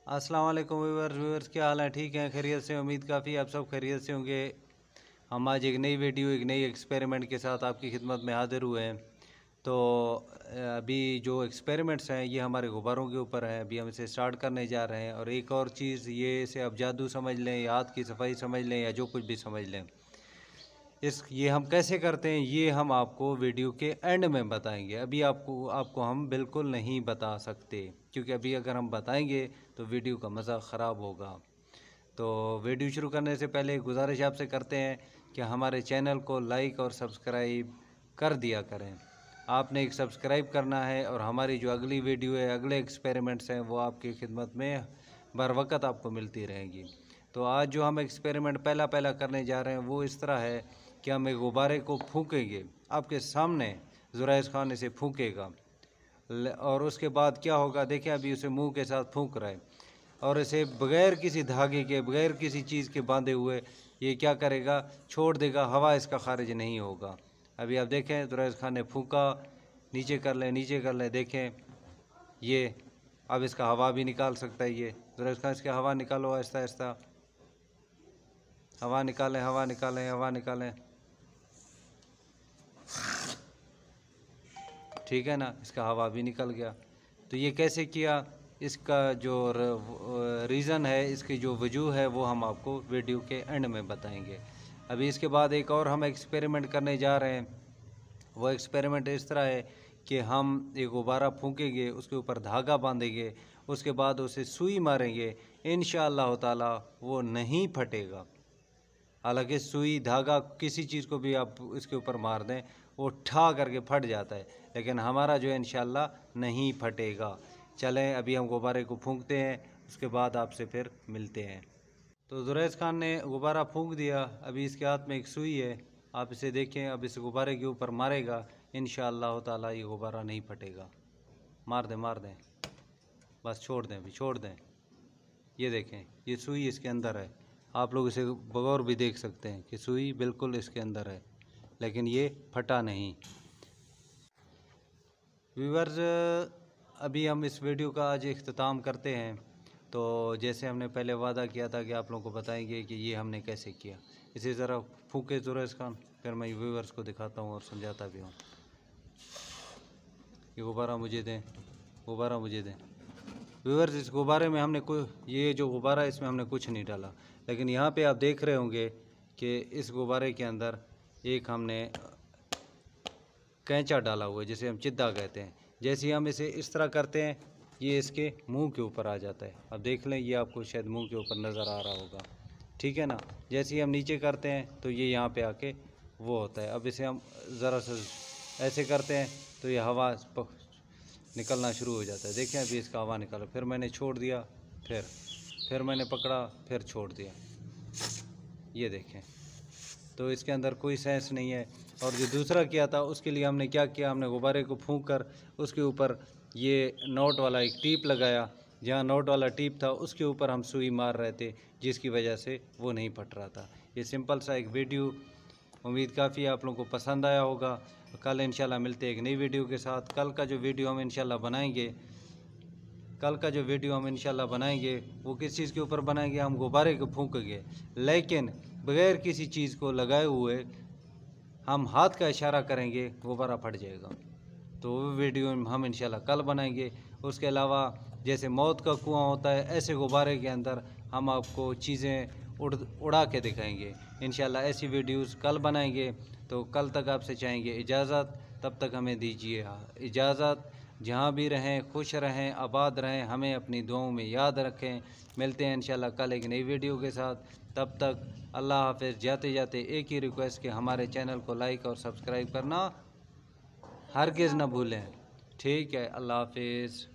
अस्सलाम वालेकुम व्यूअर्स, क्या हाल है? ठीक हैं, खैरियत से? उम्मीद काफ़ी आप सब खैरियत से होंगे। हम आज एक नई वीडियो, एक नई एक्सपेरिमेंट के साथ आपकी खिदमत में हाजिर हुए हैं। तो अभी जो एक्सपेरिमेंट्स हैं ये हमारे गुब्बारों के ऊपर हैं। अभी हम इसे स्टार्ट करने जा रहे हैं। और एक और चीज़, ये इसे आप जादू समझ लें या हाथ की सफाई समझ लें या जो कुछ भी समझ लें, ये हम कैसे करते हैं ये हम आपको वीडियो के एंड में बताएंगे। अभी आपको हम बिल्कुल नहीं बता सकते, क्योंकि अभी अगर हम बताएंगे तो वीडियो का मज़ा ख़राब होगा। तो वीडियो शुरू करने से पहले गुजारिश आपसे करते हैं कि हमारे चैनल को लाइक और सब्सक्राइब कर दिया करें। आपने एक सब्सक्राइब करना है और हमारी जो अगली वीडियो है, अगले एक्सपेरिमेंट्स हैं, वो आपकी खिदमत में बर वक़्त आपको मिलती रहेंगी। तो आज जो हम एक्सपेरिमेंट पहला करने जा रहे हैं वो इस तरह है कि हम एक गुब्बारे को फूंकेंगे आपके सामने। जुरैज खान इसे फूंकेगा और उसके बाद क्या होगा देखें। अभी उसे मुंह के साथ फूंक रहा है और इसे बग़ैर किसी धागे के, बग़ैर किसी चीज़ के बांधे हुए ये क्या करेगा, छोड़ देगा। हवा इसका खारिज नहीं होगा। अभी आप देखें, जुरैज खान ने फूंका, नीचे कर ले, नीचे कर ले। देखें ये अब इसका हवा भी निकाल सकता है। ये जुरैज खान, इसके हवा निकालो आहिस्ता आहिस्ता। हवा निकालें, हवा निकालें, हवा निकालें। ठीक है ना, इसका हवा भी निकल गया। तो ये कैसे किया, इसका जो रीज़न है, इसकी जो वजूह है, वो हम आपको वीडियो के एंड में बताएंगे। अभी इसके बाद एक और हम एक्सपेरिमेंट करने जा रहे हैं। वो एक्सपेरिमेंट इस तरह है कि हम एक गुब्बारा फूंकेंगे, उसके ऊपर धागा बांधेंगे, उसके बाद उसे सुई मारेंगे। इंशाअल्लाह ताला वो नहीं फटेगा। हालांकि सुई, धागा, किसी चीज़ को भी आप इसके ऊपर मार दें वो ठा करके फट जाता है, लेकिन हमारा जो है इंशाल्लाह नहीं फटेगा। चलें अभी हम गुब्बारे को फूंकते हैं, उसके बाद आपसे फिर मिलते हैं। तो जुरैज खान ने गुब्बारा फूंक दिया। अभी इसके हाथ में एक सुई है, आप इसे देखें। अब इस गुब्बारे के ऊपर मारेगा, इंशाअल्लाह ताला ये गुब्बारा नहीं फटेगा। मार दें, मार दें, बस छोड़ दें, अभी छोड़ दें। ये देखें, ये सुई इसके अंदर है। आप लोग इसे बगौर भी देख सकते हैं कि सुई बिल्कुल इसके अंदर है, लेकिन ये फटा नहीं। व्यूअर्स, अभी हम इस वीडियो का आज इख्तिताम करते हैं। तो जैसे हमने पहले वादा किया था कि आप लोगों को बताएंगे कि ये हमने कैसे किया। इसे ज़रा फूके जुरैज खान, फिर मैं व्यूअर्स को दिखाता हूँ और समझाता भी हूँ। ये गुब्बारा मुझे दें, गुब्बारा मुझे दें। व्यूअर्स, इस गुब्बारे में हमने ये जो गुब्बारा है इसमें हमने कुछ नहीं डाला, लेकिन यहाँ पे आप देख रहे होंगे कि इस गुब्बारे के अंदर एक हमने कैंचा डाला हुआ है, जिसे हम चिद्दा कहते हैं। जैसे ही हम इसे इस तरह करते हैं, ये इसके मुंह के ऊपर आ जाता है। अब देख लें, ये आपको शायद मुंह के ऊपर नज़र आ रहा होगा, ठीक है ना। जैसे ही हम नीचे करते हैं तो ये यहाँ पे आके वो होता है। अब इसे हम ज़रा सा ऐसे करते हैं तो ये हवा निकलना शुरू हो जाता है। देखें, अभी इसका हवा निकाला, फिर मैंने छोड़ दिया, फिर मैंने पकड़ा, फिर छोड़ दिया। ये देखें, तो इसके अंदर कोई सेंस नहीं है। और जो दूसरा किया था उसके लिए हमने क्या किया, हमने गुब्बारे को फूंक कर उसके ऊपर ये नोट वाला एक टीप लगाया। जहाँ नोट वाला टीप था उसके ऊपर हम सुई मार रहे थे, जिसकी वजह से वो नहीं फट रहा था। ये सिंपल सा एक वीडियो, उम्मीद काफ़ी आप लोगों को पसंद आया होगा। कल इंशाल्लाह मिलते हैं एक नई वीडियो के साथ। कल का जो वीडियो हम इंशाल्लाह बनाएंगे वो किस चीज़ के ऊपर बनाएंगे, हम गुब्बारे को फूंकेंगे, लेकिन बग़ैर किसी चीज़ को लगाए हुए हम हाथ का इशारा करेंगे, गुब्बारा फट जाएगा। तो वो वीडियो हम इंशाल्लाह कल बनाएंगे। उसके अलावा जैसे मौत का कुआं होता है, ऐसे गुब्बारे के अंदर हम आपको चीज़ें उड़ा के दिखाएंगे। इंशाल्लाह ऐसी वीडियोस कल बनाएंगे। तो कल तक आपसे चाहेंगे इजाज़त, तब तक हमें दीजिए इजाज़त। जहाँ भी रहें खुश रहें, आबाद रहें, हमें अपनी दुआओं में याद रखें। मिलते हैं इंशाल्लाह कल एक नई वीडियो के साथ। तब तक अल्लाह हाफ़िज़। जाते जाते एक ही रिक्वेस्ट कि हमारे चैनल को लाइक और सब्सक्राइब करना हरगिज़ न भूलें। ठीक है, अल्लाह हाफ़िज़।